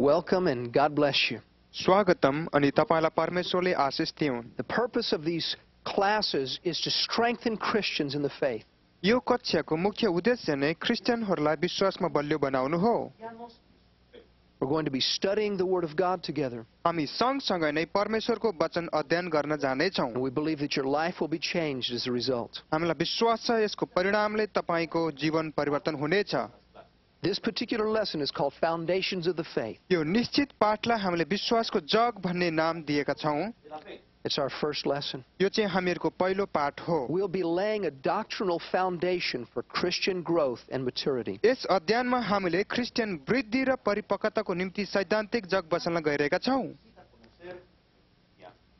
welcome and God bless you. स्वागतम अनि तपाईलाई परमेश्वरले आशिष दिउन्. The purpose of these classes is to strengthen Christians in the faith. यो कक्षाको मुख्य उद्देश्य नै क्रिस्चियनहरूलाई विश्वासमा बलियो बनाउनु हो. We're going to be studying the Word of God together. हामी सँगसँगै नै परमेश्वरको वचन अध्ययन गर्न जानेछौँ. And we believe that your life will be changed as a result. हामीलाई विश्वास छ यसको परिणामले तपाईको जीवन परिवर्तन हुनेछ. This particular lesson is called Foundations of the Faith. यो निश्चित पाठलाई हामीले विश्वासको जग भन्ने नाम दिएका छौं. It's our first lesson. यो चाहिँ हामीहरूको पहिलो पाठ हो. We'll be laying a doctrinal foundation for Christian growth and maturity. यस अध्ययनमा हामीले क्रिस्चियन वृद्धि र परिपक्वताको निम्ति सैद्धान्तिक जग बसाल्न गइरहेका छौं.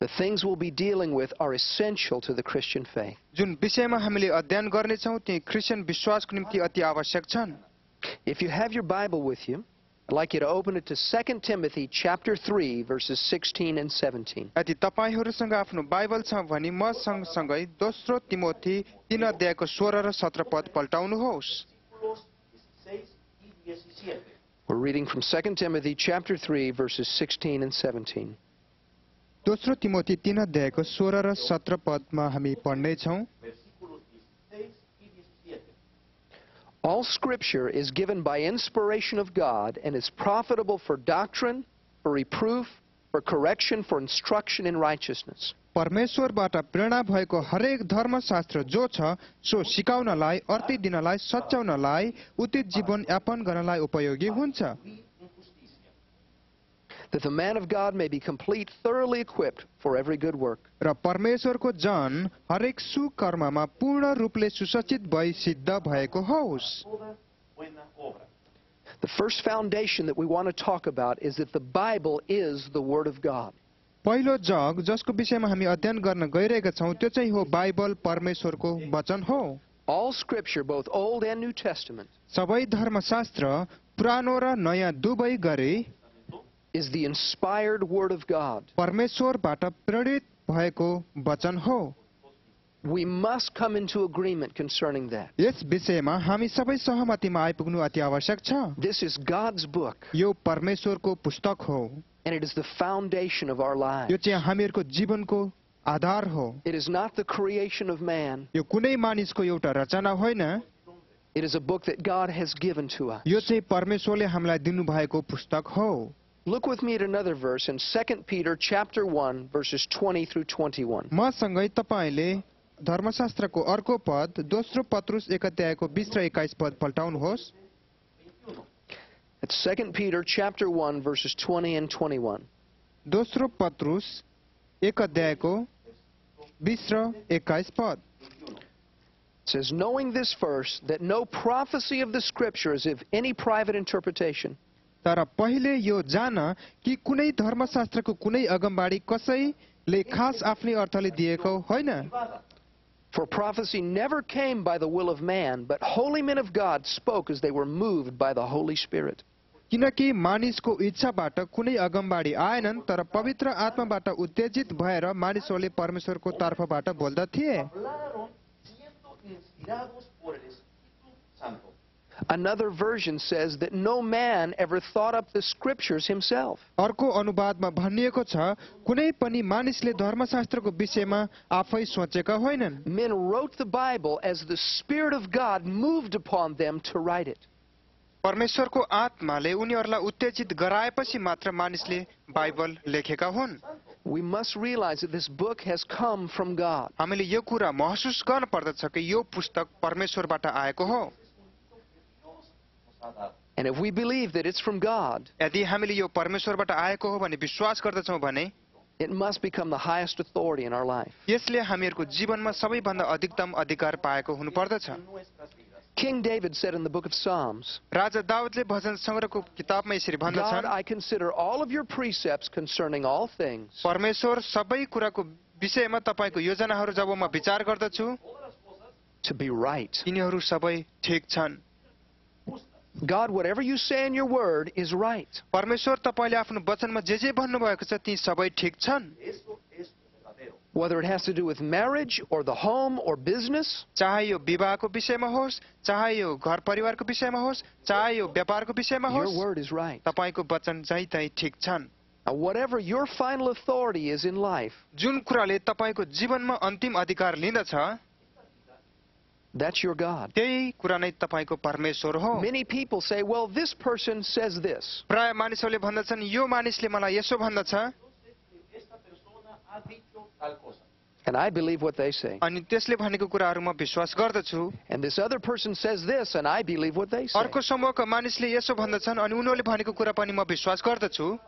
The things we'll be dealing with are essential to the Christian faith. जुन विषयमा हामीले अध्ययन गर्ने छौं ती क्रिस्चियन विश्वासको निम्ति अति आवश्यक छन्. If you have your Bible with you, I'd like you to open it to 2 Timothy chapter 3 verses 16 and 17. यदि तपाईहरुसँग आफ्नो बाइबल छ भने म सँगसँगै दोस्रो तिमोथी 3 अध्यायको 16 र 17 पद पल्टाउनुहोस्. We're reading from 2 Timothy chapter 3 verses 16 and 17. दोस्रो तिमोथी 3 अध्यायको 16 र 17 पदमा हामी पढ्ने छौं. All scripture is given by inspiration of God and is profitable for doctrine, for reproof, for correction, for instruction in righteousness. परमेश्वरबाट प्रेरणा भएको हरेक धर्मशास्त्र जो छ सो सिकाउनलाई, अर्थ दिनलाई, सच्याउनलाई, उचित जीवन यापन गर्नलाई उपयोगी हुन्छ. That the man of God may be complete, thoroughly equipped for every good work. र परमेश्वरको जन हरेक सुकर्ममा पूर्ण रूपले सुसज्जित भई सिद्ध भएको होस्. The first foundation that we want to talk about is that the Bible is the Word of God. पहिलो जग जसको विषयमा हामी अध्ययन गर्न गइरहेका छौं त्यो चाहिँ हो बाइबल परमेश्वरको वचन हो. All scripture, both Old and New Testament, सबै धर्मशास्त्र पुरानो र नयाँ दुवै गरी is the inspired Word of God. परमेश्वरबाट प्रेरित भएको वचन हो. We must come into agreement concerning that. यस विषयमा हामी सबै सहमतिमा आइपुग्नु अति आवश्यक छ. This is God's book, यो परमेश्वरको पुस्तक हो. and it is the foundation of our यो lives. चाहिँ हामीहरूको जीवनको आधार हो. It is not the creation of man. यो कुनै मानिसको एउटा रचना होइन. It is a book that God has given to us. यो चाहिँ परमेश्वरले हामीलाई दिनुभएको पुस्तक हो. Look with me at another verse in 2 Peter chapter 1 verses 20 through 21. मसँगै तपाईले धर्मशास्त्रको अर्को पद दोस्रो पत्रुस 1 अध्यायको 20 र 21 पद पल्टाउनुहोस्. It's 2 Peter chapter 1 verses 20 and 21. दोस्रो पत्रुस 1 अध्यायको 20 र 21 पद. It says, knowing this first, that no prophecy of the Scripture is of any private interpretation. तर पहिले यो जान कि कुनै धर्मशास्त्रको कुनै अगमबाडी कसैले खास आफ्नै अर्थले दिएको होइन. For prophecy never came by the will of man, but holy men of God spoke as they were moved by the Holy Spirit. किनकि मानिसको इच्छाबाट कुनै अगमबाडी आएनन् तर पवित्र आत्माबाट उत्तेजित भएर मानिसहरूले परमेश्वरको तर्फबाट बोल्दथे. Another version says that no man ever thought up the Scriptures himself. अर्को अनुवादमा भनिएको छ कुनै पनि मानिसले धर्मशास्त्रको विषयमा आफै सोचेका होइनन्. Men wrote the Bible as the Spirit of God moved upon them to write it. परमेश्वरको आत्माले उनीहरूलाई उत्तेजित गराएपछि मात्र मानिसले बाइबल लेखेका हुन्. We must realize that this book has come from God. हामीले यो कुरा महसुस गर्न पर्दछ कि यो पुस्तक परमेश्वरबाट आएको हो. And if we believe that it's from God, यदि हामीले यो परमेश्वरबाट आएको हो भने विश्वास गर्दछौं भने it must become the highest authority in our life. यसले हामीहरूको जीवनमा सबैभन्दा अधिकतम अधिकार पाएको हुनुपर्दछ. King David said in the book of Psalms, राजा दाउदले भजन संग्रहको किताबमा यसरी God, भन्दछन्, I consider all of your precepts concerning all things. परमेश्वर सबै कुराको विषयमा तपाईको योजनाहरू जब म विचार गर्दछु To be right. तिनीहरू सबै ठीक छन्. God, whatever you say in your word is right. परमेश्वर तपाईले आफ्नो वचनमा जे भन्नुभएको छ ती सबै ठीक छन्. Whether it has to do with marriage or the home or business, चाहे यो विवाहको विषयमा होस्, चाहे यो घर परिवारको विषयमा होस्, चाहे यो व्यापारको विषयमा your होस्, word is right. तपाईको वचन जहीँ तहीँ ठिक छन्। Now, whatever your final authority is in life, जुन कुराले तपाईको जीवनमा अन्तिम अधिकार लिँदछ, that's your God. त्यही कुरा नै तपाईको परमेश्वर हो। Many people say, well, this person says this. प्राय मानिसहरूले भन्दछन् यो मानिसले मलाई यसो भन्दछ, And I believe what they say. अनि त्यसले भनेको कुराहरू म विश्वास गर्दछु। And this other person says this, and I believe what they say. अर्को समूहका मानिसले यसो भन्दछन् अनि उनीहरूले भनेको कुरा पनि म विश्वास गर्दछु।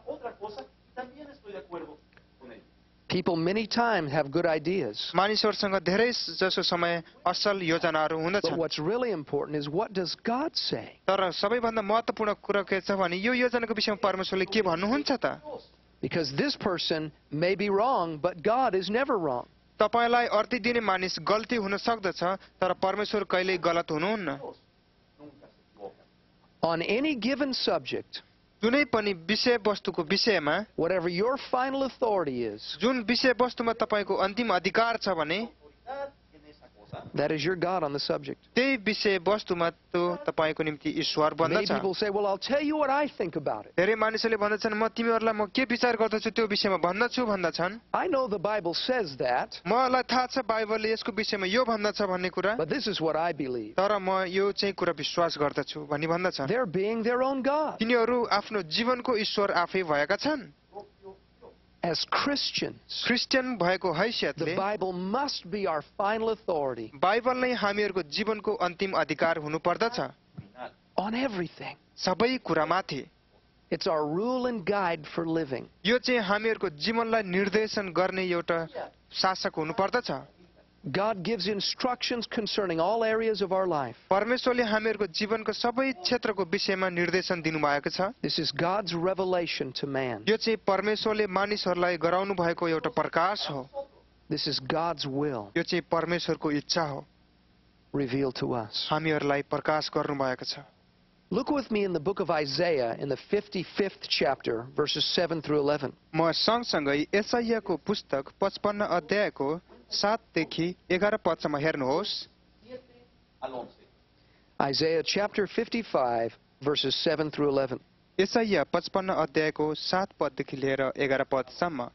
People many times have good ideas. मानिसहरूसँग धेरै जसो समय असल योजनाहरू But हुँदछन्, what's really important is, what does God say? तर सबैभन्दा महत्त्वपूर्ण कुरा के छ भने यो योजनाको विषयमा परमेश्वरले के भन्नुहुन्छ त? Because this person may be wrong, but God is never wrong. तपाईलाई अर्थी दिने मानिस गल्ती हुन सक्दछ, तर परमेश्वर कहिल्यै गलत हुनुहुन्न। On any given subject, जुनै पनि विषय वस्तुको विषयमा, whatever your final authority is, जुन विषय वस्तुमा तपाईको अन्तिम अधिकार छ भने that is your God on the subject. त्यही विषय वस्तुमा त्यो तपाईको निम्ति ईश्वर Many बन्दछ। people say, well, I'll tell you what I think about it. धेरै मानिसहरूले भन्दछन् म तिमीहरूलाई म के विचार गर्दछु त्यो विषयमा भन्दछु भन्दछन्। I know the Bible says that, मलाई थाहा छ बाइबलले यसको विषयमा यो भन्दछ भन्ने कुरा, but this is what I believe. तर म यो चाहिँ कुरा विश्वास गर्दछु भनी भन्दछन्। They're being their own God. तिनीहरू आफ्नो जीवनको ईश्वर आफै भएका छन्। As Christians, क्रिस्चियन भएको the हैसियतले Bible must be our final authority Bible नै हामीहरूको जीवनको अन्तिम अधिकार हुनु पर्दछ, on everything. सबै कुरामाथि। It's our rule and guide for living. यो चाहिँ हामीहरूको जीवनलाई निर्देशन गर्ने एउटा शासक हुनु पर्दछ। God gives instructions concerning all areas of our life. परमेश्वरले हामीहरूको जीवनको सबै क्षेत्रको विषयमा निर्देशन दिनुभएको छ। This is God's revelation to man. यो चाहिँ परमेश्वरले मानिसहरूलाई गराउनु भएको एउटा प्रकाश हो। This is God's will यो चाहिँ परमेश्वरको इच्छा हो, revealed to us. हामीहरूलाई प्रकाश गर्नु भएको छ। Look with me in the book of Isaiah in the 55th chapter, verses 7 through 11. म सँगसँगै एसाइयाको पुस्तक 55 अध्यायको 7 देखि 11 पदसम्म हेर्नुहोस्। Isaiah chapter 55, verses 7 through 11. एसाइया 55 अध्यायको 7 पददेखि लिएर 11 पदसम्म।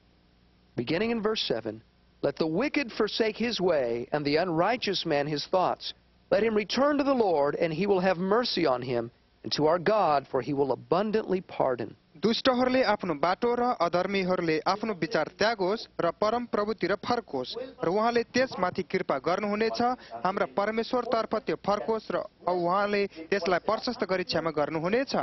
Beginning in verse 7, let the wicked forsake his way, and the unrighteous man his thoughts. Let him return to the Lord, and he will have mercy on him, and to our God, for he will abundantly pardon. दुष्टहरूले आफ्नो बाटो र अधर्मीहरूले आफ्नो विचार त्यागोस् र परम प्रभुतिर फर्कोस् र उहाँले त्यसमाथि कृपा गर्नुहुनेछ। हाम्रा परमेश्वरतर्फ त्यो फर्कोस् र उहाँले त्यसलाई प्रशस्त गरी क्षमा गर्नुहुनेछ।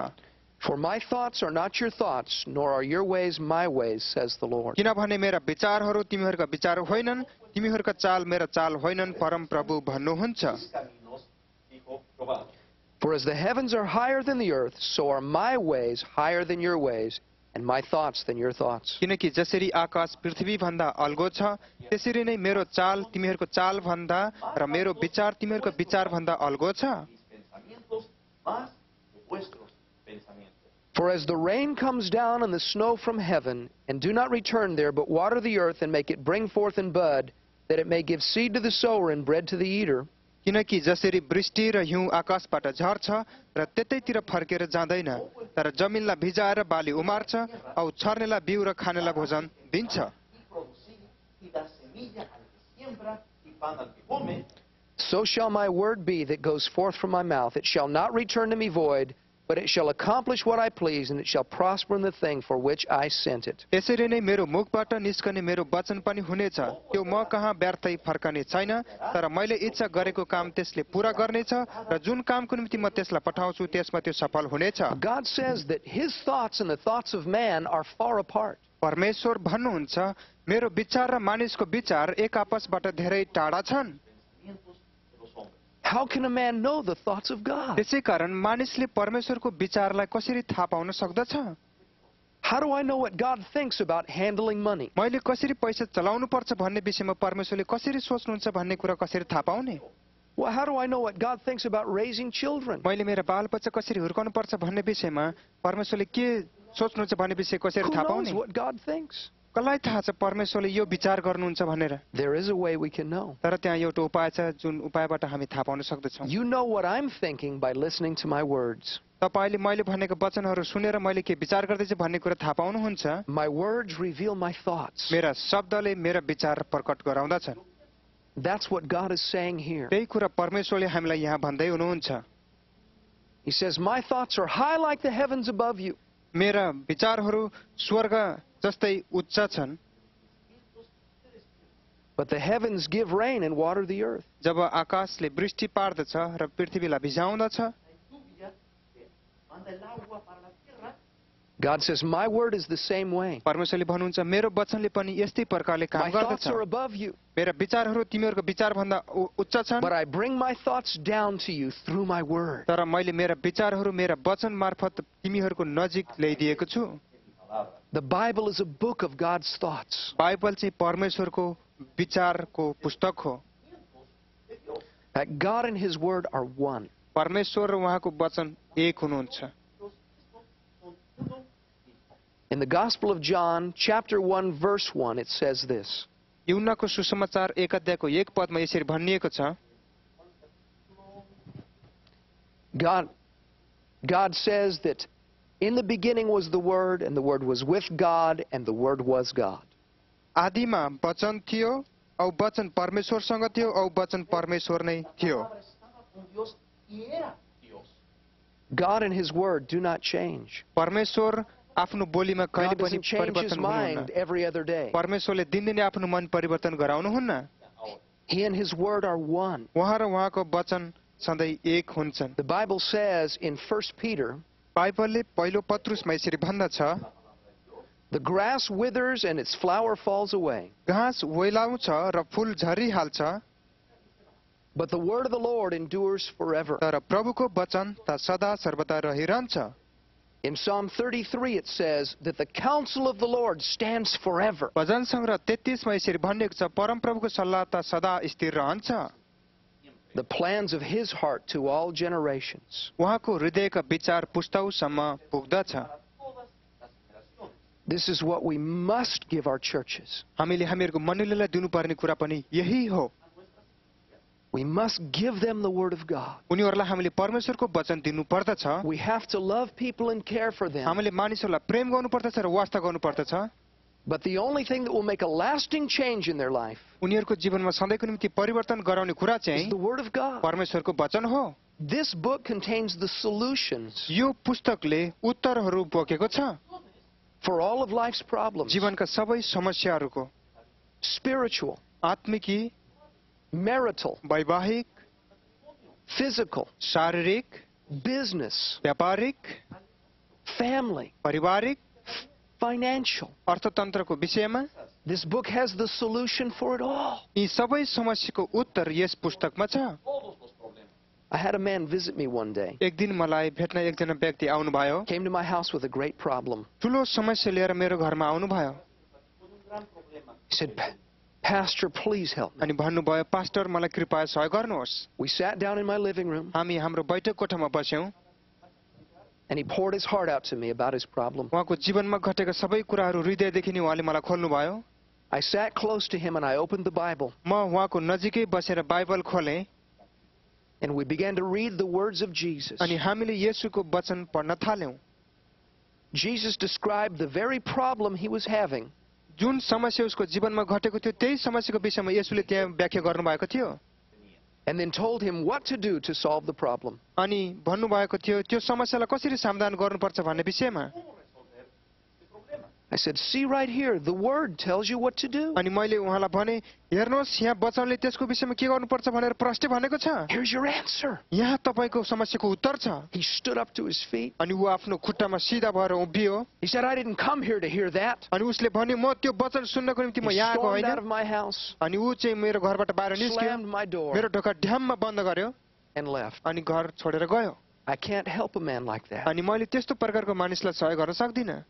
For my thoughts are not your thoughts, nor are your ways my ways, says the Lord. किनभने मेरा विचारहरू तिमीहरूका विचार होइनन्, तिमीहरूका चाल मेरा चाल होइनन्, परम प्रभु भन्नुहुन्छ। For as the heavens are higher than the earth, so are my ways higher than your ways, and my thoughts than your thoughts. किनकि जसरी आकाश पृथ्वी भन्दा अल्गो छ, त्यसरी नै मेरो चाल तिमीहरूको चाल भन्दा र मेरो विचार तिमीहरूको विचार भन्दा अल्गो छ। For as the rain comes down and the snow from heaven, and do not return there, but water the earth and make it bring forth and bud, that it may give seed to the sower and bread to the eater. किनकि जसरी वृष्टि र हिउँ आकाशबाट झर्छ र त्यतैतिर फर्केर जाँदैन, तर जमिनलाई भिजाएर बाली उमार्छ औ छर्नेलाई बिउ र खानेलाई भोजन दिन्छ। So shall my word be that goes forth from my mouth. It shall not return to me void, but it shall accomplish what I please, and it shall prosper in the thing for which I sent it. यसरी नै मेरो मुखबाट निस्कने मेरो वचन पनि हुनेछ, त्यो म कहाँ व्यर्थै फर्कने छैन, तर मैले इच्छा गरेको काम त्यसले पूरा गर्नेछ र जुन कामको निम्ति म त्यसलाई पठाउँछु त्यसमा त्यो सफल हुनेछ। God says that his thoughts and the thoughts of man are far apart. परमेश्वर भन्नुहुन्छ मेरो विचार र मानिसको विचार एक आपसबाट धेरै टाढा छन्। How can a man know the thoughts of God? त्यसै कारण मानिसले परमेश्वरको विचारलाई कसरी थाहा पाउन सक्दछ? How do I know what God thinks about handling money? मैले कसरी पैसा चलाउनु पर्छ भन्ने विषयमा परमेश्वरले कसरी सोच्नुहुन्छ भन्ने कुरा कसरी थाहा पाउने? Well, how do I know what God thinks about raising children? मैले मेरा बालबच्चा कसरी हुर्काउनु पर्छ भन्ने विषयमा परमेश्वरले के सोच्नुहुन्छ भन्ने विषय कसरी Who थाहा knows पाउने? what God thinks? कसलाई थाहा छ परमेश्वरले यो विचार गर्नुहुन्छ भनेर? There is a way we can know. तर त्यहाँ एउटा उपाय छ जुन उपायबाट हामी थाहा पाउन सक्दछौँ। You know what I'm thinking by listening to my words. तपाईले मैले भनेको वचनहरू सुनेर मैले के विचार गर्दैछु भन्ने कुरा थाहा पाउनुहुन्छ। My words reveal my thoughts. मेरा शब्दले मेरा विचार प्रकट गराउँदछन्। That's what God is saying here. त्यही कुरा परमेश्वरले हामीलाई यहाँ भन्दै हुनुहुन्छ। He says, my thoughts are high like the heavens above you. मेरा विचारहरू स्वर्ग जस्तै उच्च छन्। But the heavens give rain and water the earth. जब आकाशले वृष्टि पार्दछ र पृथ्वीलाई भिजाउँदछ। God says, my word is the same way. परमेश्वरले भन्नुहुन्छ मेरो वचनले पनि यस्तै प्रकारले काम My thoughts गर्दछ। are above you. मेरा विचारहरू तिमीहरूको विचार भन्दा उच्च छन्। But I bring my thoughts down to you through my word. तर मैले मेरा विचारहरू मेरा वचन मार्फत तिमीहरूको नजिक ल्याइदिएको छु। The Bible is a book of God's thoughts. Bible चाहिँ परमेश्वरको विचारको पुस्तक हो। That God and His word are one. परमेश्वर र उहाँको वचन एक हुनुहुन्छ। In the Gospel of John, chapter 1, verse 1, it says this. यूहन्नाको सुसमाचार 1 अध्यायको 1 पदमा यसरी भनिएको छ। God says that in the beginning was the Word, and the Word was with God, and the Word was God. आदिमा वचन थियो औ वचन परमेश्वरसँग थियो औ वचन परमेश्वर नै थियो। God and His Word do not change. परमेश्वर आफ्नो बोलीमा कहिले God पनि doesn't change His परिवर्तन mind हुनुहुन्न। every other day. परमेश्वरले दिनदिनै आफ्नो मन परिवर्तन गराउनुहुन्न। He and His Word are one. उहाँ र उहाँको वचन सधैँ एक हुन्छन्। The Bible says in 1 Peter, बाइबलले पहिलो पत्रुसमा यसरी भन्दछ, the grass withers and its flower falls away, घाँस ओइलाउँछ र फूल झरिहाल्छ, but the word of the Lord endures forever. तर प्रभुको वचन त सदा सर्वदा रहिरहन्छ। In Psalm 33 it says that the counsel of the Lord stands forever. भजन सङ्ग्रह 33 मा यसरी भनिएको छ, परमप्रभुको सल्लाह त सदा स्थिर रहन्छ। The plans of His heart to all generations. उहाँको हृदयका विचार पुस्ताउसम्म पुग्दछ। This is what we must give our churches. हामीले हामीहरूको मण्डलीलाई दिनुपर्ने कुरा पनि यही हो। We must give them the Word of God. उनीहरूलाई हामीले परमेश्वरको वचन दिनु पर्दछ। We have to love people and care for them. हामीले मानिसहरूलाई प्रेम गर्नु पर्दछ र वास्ता गर्नु पर्दछ। But the only thing that will make a lasting change in their life उनीहरूको जीवनमा सधैँको निम्ति परिवर्तन गराउने कुरा is चाहिँ the Word of God. परमेश्वरको वचन हो। This book contains the solutions यो पुस्तकले उत्तरहरू बोकेको छ for all of life's problems. जीवनका सबै समस्याहरूको, Spiritual, आत्मिकी, marital, वैवाहिक, physical, शारीरिक, business, व्यापारिक, family, पारिवारिक, financial. अर्थतन्त्रको विषयमा This book has the solution for it all. यी सबै समस्याको उत्तर यस पुस्तकमा छ। I had a man visit me one day. एक दिन मलाई भेट्न एकजना व्यक्ति आउनुभयो। Came to my house with a great problem. ठुलो समस्या लिएर मेरो घरमा आउनुभयो। He said, Pastor, please help me. अनि भन्नुभयो, पास्टर मलाई कृपया सहयोग गर्नुहोस्। We sat down in my living room हामी हाम्रो बैठक कोठामा बस्यौँ। and he poured his heart out to me about his problem. उहाँको जीवनमा घटेका सबै कुराहरू हृदयदेखि नै उहाँले मलाई खोल्नुभयो। I sat close to him and I opened the Bible म उहाँको नजिकै बसेर बाइबल खोलेँ and we began to read the words of Jesus. अनि हामीले येशूको वचन पढ्न थाल्यौँ। Jesus described the very problem he was having. जुन समस्या उसको जीवनमा घटेको थियो त्यही समस्याको विषयमा येशूले त्यहाँ व्याख्या गर्नुभएको थियो। And then told him what to do to solve the problem. अनि भन्नुभएको थियो त्यो समस्यालाई कसरी समाधान गर्नुपर्छ भन्ने विषयमा। I said, see right here, the Word tells you what to do. अनि मैले उहाँलाई भने, हेर्नुहोस् यहाँ वचनले त्यसको विषयमा के गर्नुपर्छ भनेर प्रश्न भनेको छ। Here's your answer. यहाँ तपाईको समस्याको उत्तर छ। He stood up to his feet. अनि ऊ आफ्नो खुट्टामा सिधा भएर उभियो। He said, I didn't come here to hear that. अनि उसले भन्यो, म त्यो वचन सुन्नको निम्ति म He यहाँ आएको stormed out होइन। of my house, अनि ऊ चाहिँ मेरो घरबाट बाहिर निस्क्यो, slammed my door, मेरो ढोका ढ्याममा बन्द गर्यो and left. अनि घर छोडेर गयो। I can't help a man like that. अनि मैले त्यस्तो प्रकारको मानिसलाई सहयोग गर्न सक्दिनँ।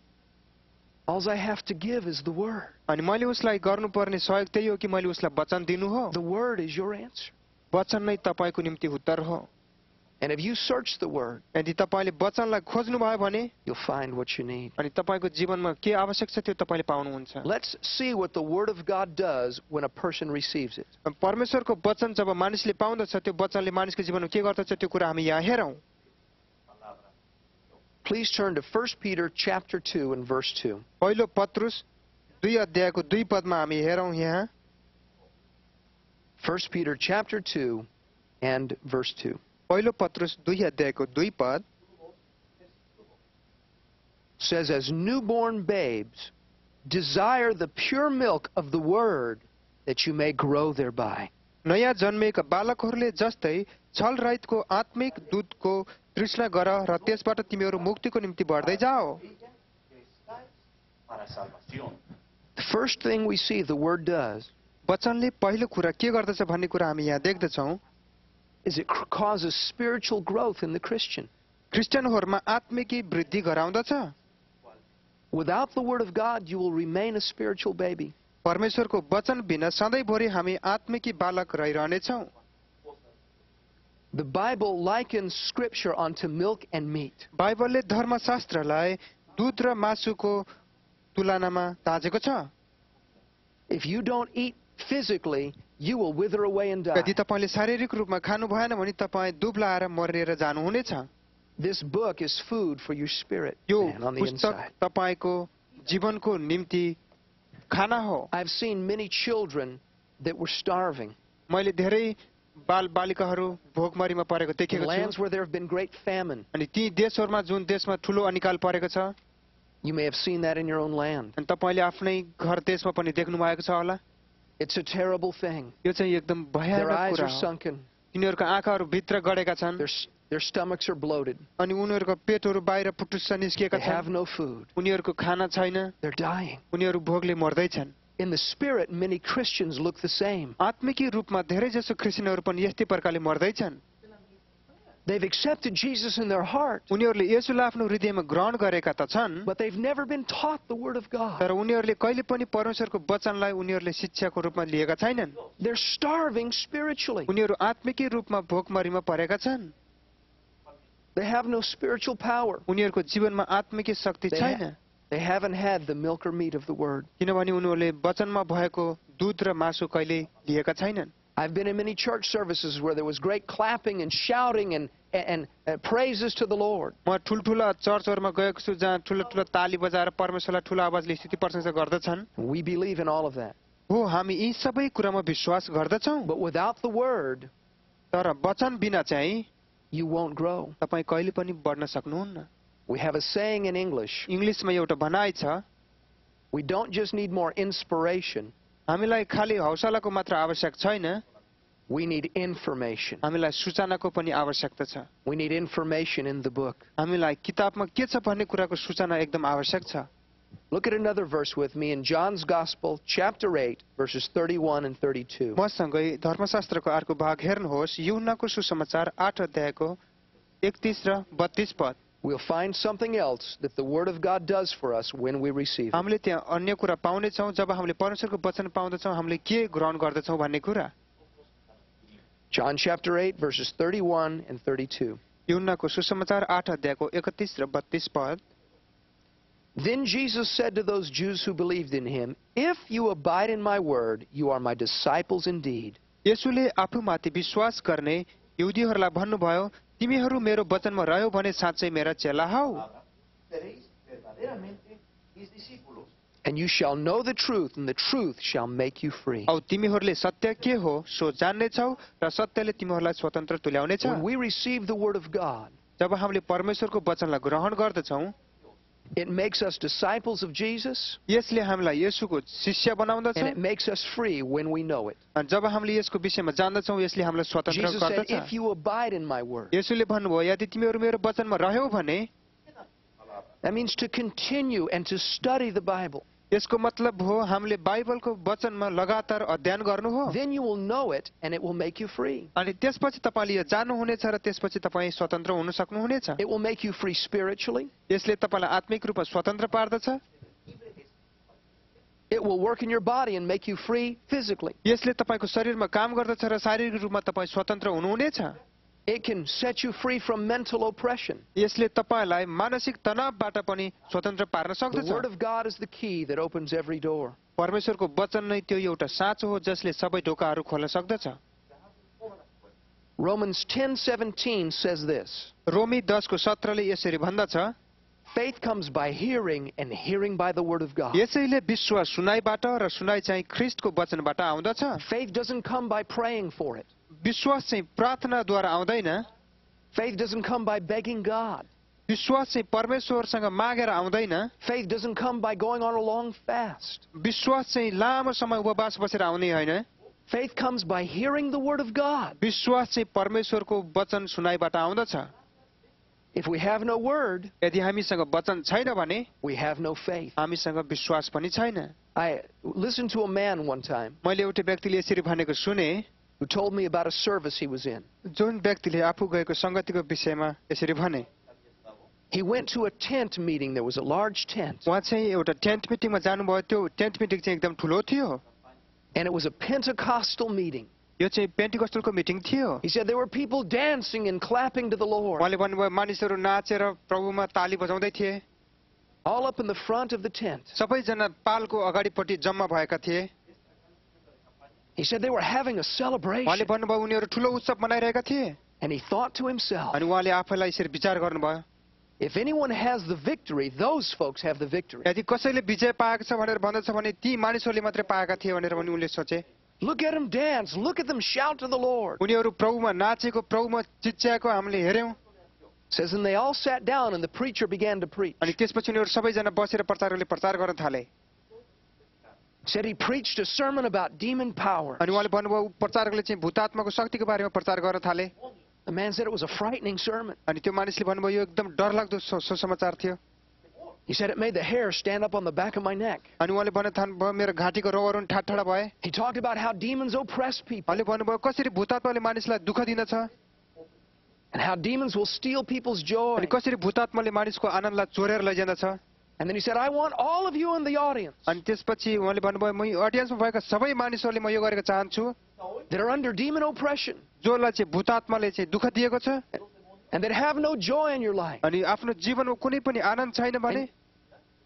All I have to give is the Word. अनि मैले उसलाई गर्नुपर्ने सहयोग त्यही हो कि मैले उसलाई वचन दिनु हो। The Word is your answer. वचन नै तपाईको निम्ति उत्तर हो। And if you search the Word, यदि तपाईले वचनलाई खोज्नु भयो भने you'll find what you need. अनि तपाईको जीवनमा के आवश्यक छ त्यो तपाईले पाउनुहुन्छ। Let's see what the Word of God does when a person receives it. परमेश्वरको वचन जब मानिसले पाउँदछ त्यो वचनले मानिसको जीवनमा के गर्दछ त्यो कुरा हामी यहाँ हेरौँ। Please turn to 1 Peter chapter 2 and verse 2. पहिलो पत्रुस 2 अध्यायको 2 पदमा हामी हेरौँ यहाँ। 1 Peter chapter 2 and verse 2. पहिलो पत्रुस 2 अध्यायको 2 पद says, as newborn babes, desire the pure milk of the Word, that you may grow thereby. नयाँ जन्मेका बालकहरूले जस्तै छल रहितको आत्मिक दूधको तृष्णा गर र त्यसबाट तिमीहरू मुक्तिको निम्ति बढ्दै जाओ। The first thing we see the Word does वचनले पहिलो कुरा के गर्दछ भन्ने कुरा हामी यहाँ देख्दछौँ is it causes spiritual growth in the Christian. क्रिस्चियनहरूमा आत्मिकी वृद्धि गराउँदछ। Without the Word of God, you will remain a spiritual baby. परमेश्वरको वचन बिना सधैँभरि हामी आत्मिकी बालक रहिरहनेछौँ। The Bible likens Scripture unto milk and meat. बाइबलले धर्मशास्त्रलाई दूध र मासुको तुलनामा ताजेको छ। If you don't eat physically, you will wither away and die. यदि तपाईले शारीरिक रूपमा खानु भएन भने तपाईँ दुब्लाएर मरेर जानुहुनेछ। This book is food for your spirit, यो man, on the पुस्तक inside. तपाईको जीवनको निम्ति खाना हो। I've seen many children that were starving. मैले धेरै बालबालिकाहरू भोकमरीमा परेको In देखेको lands छु। where there have been great famine. अनि ती देशहरूमा जुन देशमा ठुलो अनिकाल परेको छ You may have seen that in your own land. अनि तपाईले आफ्नै घर देशमा पनि देख्नु भएको छ होला। It's a terrible thing. यो चाहिँ एकदम Their भयानक eyes कुरा are हो। sunken. तिनीहरूको आँखाहरू भित्र गडेका छन् Their stomachs are bloated. अनि उनीहरूको पेटहरू बाहिर फुटुस्स निस्किएका They have छन्। no food. उनीहरूको खाना छैन। They're dying. उनीहरू भोकले मर्दैछन्। In the spirit, many Christians look the same. आत्मिकी रूपमा धेरै जसो क्रिस्चियनहरू पनि यस्तै प्रकारले मर्दैछन्। They've accepted Jesus in their heart, उनीहरूले येशूलाई आफ्नो हृदयमा ग्रहण गरेका त छन्, but they've never been taught the Word of God. तर उनीहरूले कहिले पनि परमेश्वरको वचनलाई उनीहरूले शिक्षाको रूपमा लिएका छैनन्। They're starving spiritually. उनीहरू आत्मिकी रूपमा भोकमरीमा परेका छन्। They have no spiritual power. उनीहरूको जीवनमा आत्मिकी शक्ति छैन, They haven't had the milk or meat of the Word. किनभने उनीहरूले वचनमा भएको दूध र मासु कहिले लिएका छैनन्। I've been in many church services where there was great clapping and shouting and praises to the Lord. म ठुल्ठुला चर्चहरूमा गएको छु जहाँ ठुलो ठुलो ताली बजाएर परमेश्वरलाई ठुलो आवाजले स्तुति प्रशंसा गर्दछन्। We believe in all of that. हो, हामी यी सबै कुरामा विश्वास गर्दछौँ, But without the Word, तर वचन बिना चाहिँ you won't grow. तपाईँ कहिले पनि बढ्न सक्नुहुन्न। We have a saying in English, इङ्ग्लिसमा एउटा भनाइ छ, we don't just need more inspiration, हामीलाई खालि हौसलाको मात्र आवश्यक छैन, we need information. हामीलाई सूचनाको पनि आवश्यकता छ। We need information in the book. हामीलाई किताबमा के छ भन्ने कुराको सूचना एकदम आवश्यक छ। Look at another verse with me in John's Gospel, chapter 8, verses 31 and 32. मसँगै धर्मशास्त्रको अर्को भाग हेर्नुहोस्, यूहन्नाको सुसमाचार 8 अध्यायको 31 र 32 पद। We'll find something else that the Word of God does for us when we receive it. हामीले त्यहाँ अन्य कुरा पाउनेछौँ जब हामीले परमेश्वरको वचन पाउँदछौँ, हामीले के ग्रहण गर्दछौँ भन्ने कुरा। John chapter 8, verses 31 and 32. यूहन्नाको सुसमाचार 8 अध्यायको 31 र 32 पद। Then Jesus said to those Jews who believed in him, if you abide in my word, you are my disciples indeed. येशूले आफूमाथि विश्वास गर्ने यहुदीहरूलाई भन्नुभयो, तिमीहरू मेरो वचनमा रह्यौ भने साँच्चै मेरा चेला हौ। And you shall know the truth, and the truth shall make you free. औ तिमीहरूले सत्य के हो सो जान्नेछौ र सत्यले तिमीहरूलाई स्वतन्त्र तुल्याउनेछ। When we receive the Word of God, जब हामीले परमेश्वरको वचनलाई ग्रहण गर्दछौँ, it makes us disciples of Jesus, यसले हामीलाई येशूको शिष्य बनाउँदछ। and it makes us free when we know it. अनि जब हामीले यसको विषयमा जान्दछौँ, यसले हामीलाई स्वतन्त्र Jesus said, गर्दछ। if you abide in my word, येशूले भन्नुभयो, यदि तिमीहरू मेरो वचनमा रह्यौ भने, that means to continue and to study the Bible. यसको मतलब हो हामीले बाइबलको वचनमा लगातार अध्ययन गर्नु हो। Then you will know it, and it will make you free. अनि त्यसपछि तपाईँले यो जान्नुहुनेछ र त्यसपछि तपाईँ स्वतन्त्र हुन सक्नुहुनेछ। It will make you free spiritually. यसले तपाईँलाई आत्मिक रूपमा स्वतन्त्र पार्दछ। It will work in your body and make you free physically. यसले तपाईँको शरीरमा काम गर्दछ र शारीरिक रूपमा तपाईँ स्वतन्त्र हुनुहुनेछ। It can set you free from mental oppression. यसले तपाईलाई मानसिक तनावबाट पनि स्वतन्त्र पार्न The सक्दछ Word of God is the key that opens every door. परमेश्वरको वचन नै त्यो एउटा साँचो हो जसले सबै ढोकाहरू खोल्न सक्दछ Romans 10:17 says this. रोमी 10 को 17 ले यसरी भन्दछ Faith comes by hearing, and hearing by the Word of God. यसैले विश्वास सुनाइबाट र सुनाइ चाहिँ ख्रीष्टको वचनबाट आउँदछ Faith doesn't come by praying for it. विश्वास चाहिँ प्रार्थनाद्वारा आउँदैन Faith doesn't come by begging God. विश्वास चाहिँ परमेश्वरसँग मागेर आउँदैन Faith doesn't come by going on a long fast. विश्वास चाहिँ लामो समय उपवास बसेर आउने होइन Faith comes by hearing the Word of God. विश्वास चाहिँ परमेश्वरको वचन सुनाइबाट आउँदछ If we have no Word, यदि हामीसँग वचन छैन भने we have no faith. हामीसँग विश्वास पनि छैन I listened to a man one time मैले एउटा व्यक्तिले यसरी भनेको सुने who told me about a service he was in. जुन व्यक्तिले आफू गएको संगतिको विषयमा यसरी भने He went to a tent meeting. There was a large tent, उहाँ चाहिँ एउटा टेन्ट मिटिङमा जानुभयो त्यो टेन्ट मिटिङ चाहिँ एकदम ठुलो थियो and it was a Pentecostal meeting. यो चाहिँ पेन्टिकस्टलको मिटिङ थियो He said there were people dancing and clapping to the Lord, उहाँले भन्नुभयो मानिसहरू नाचेर प्रभुमा ताली बजाउँदै थिए all up in the front of the tent. सबैजना पालको अगाडिपट्टि जम्मा भएका थिए He said they were having a उहाँले celebration, भन्नुभयो उनीहरू ठुलो उत्सव मनाइरहेका थिए and he thought to himself, अनि उहाँले आफैलाई यसरी विचार गर्नुभयो if anyone has the victory, those folks have the victory. यदि कसैले विजय पाएको छ भनेर भन्दछ भने ती मानिसहरूले मात्रै पाएका थिए भनेर पनि उनले सोचे Look at them dance. Look at them shout to the Lord. उनीहरू प्रभुमा नाचेको प्रभुमा चिच्याएको हामीले हेऱ्यौं Says, and they all sat down, and the preacher began to preach. अनि त्यसपछि उनीहरू सबैजना बसेर प्रचारकले प्रचार गर्न थाले Said he preached a sermon about demon power. अनि उहाँले भन्नुभयो प्रचारकले चाहिँ भूतात्माको शक्तिको बारेमा प्रचार गर्न थाले The man said it was a frightening sermon. अनि त्यो मानिसले भन्नुभयो यो एकदम डरलाग्दो सुसमाचार थियो He said it made the hair stand up on the back of my neck. अनि उहाँले भन्न थाल्नुभयो मेरो घाँटीको रौँहरू ठाडा भए He talked about how demons oppress people उहाँले भन्नुभयो कसरी भूतात्माले मानिसलाई दुःख दिनछ and how demons will steal people's joy. अनि कसरी भूतात्माले मानिसको आनन्दलाई चोरेर लैजान्दछ And then he said, I want all of you in the audience अनि त्यसपछि उहाँले भन्नुभयो म अडियन्समा भएका सबै मानिसहरूले म यो गरेको चाहन्छु that are under demon oppression जसलाई चाहिँ भूतात्माले चाहिँ दुःख दिएको छ and that have no joy in your life अनि आफ्नो जीवनमा कुनै पनि आनन्द छैन भने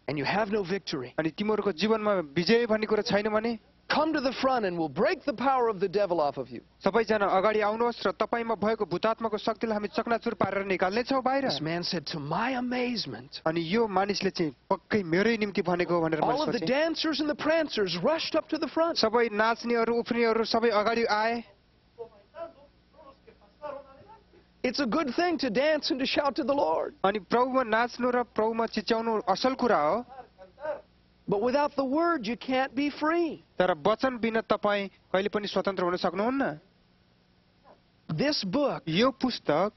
and you have no victory. अनि तिमीहरूको जीवनमा विजय भन्ने कुरा छैन भने Come to the front and we'll break the power of the devil off of you. सबैजना अगाडि आउनुहोस् र तपाईमा भएको भूतात्माको शक्तिलाई हामी चकनाचुर पारेर निकाल्ने छौँ बाहिर This man said, to my amazement, अनि यो मानिसले चाहिँ पक्कै मेरै निम्ति भनेको हो भनेर all of मैले the सोचेँ dancers and the prancers rushed up to the front. सबै नाच्नेहरू उफ्रिनेहरू सबै अगाडि आए It's a good thing to dance and to shout to the Lord. अनि प्रभुमा नाच्नु र प्रभुमा चिच्याउनु असल कुरा हो But without the word, you can't be free. तर वचन बिना तपाईँ कहिले पनि स्वतन्त्र हुन सक्नुहुन्न This book यो पुस्तक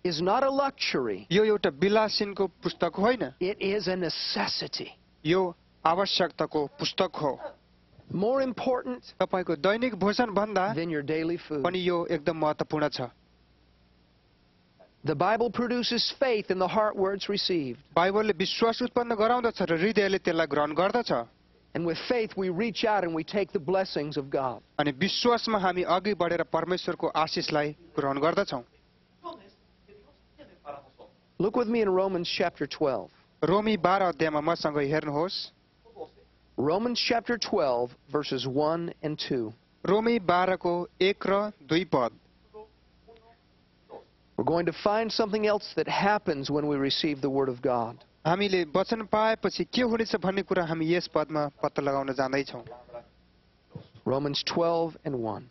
is not a luxury. यो एउटा विलासिनको पुस्तक होइन It is a necessity. यो आवश्यकताको पुस्तक हो More important तपाईको दैनिक भोजन भन्दा than your daily food. पनि यो एकदम महत्त्वपूर्ण छ The Bible produces faith in the heart where it's received. बाइबलले विश्वास उत्पन्न गराउँदछ र हृदयले त्यसलाई ग्रहण गर्दछ And with faith, we reach out and we take the blessings of God. अनि विश्वासमा हामी अघि बढेर परमेश्वरको आशिषलाई ग्रहण गर्दछौँ Look with me in Romans chapter 12. रोमी 12 अध्यायमा मसँग हेर्नुहोस् Romans chapter 12, verses 1 and 2. रोमी 12 को 1 र 2 पद We're going to find something else that happens when we receive the Word of God. हामीले वचन पाएपछि के हुनेछ भन्ने कुरा हामी यस पदमा पत्ता लगाउन जाँदैछौँ Romans 12 and 1.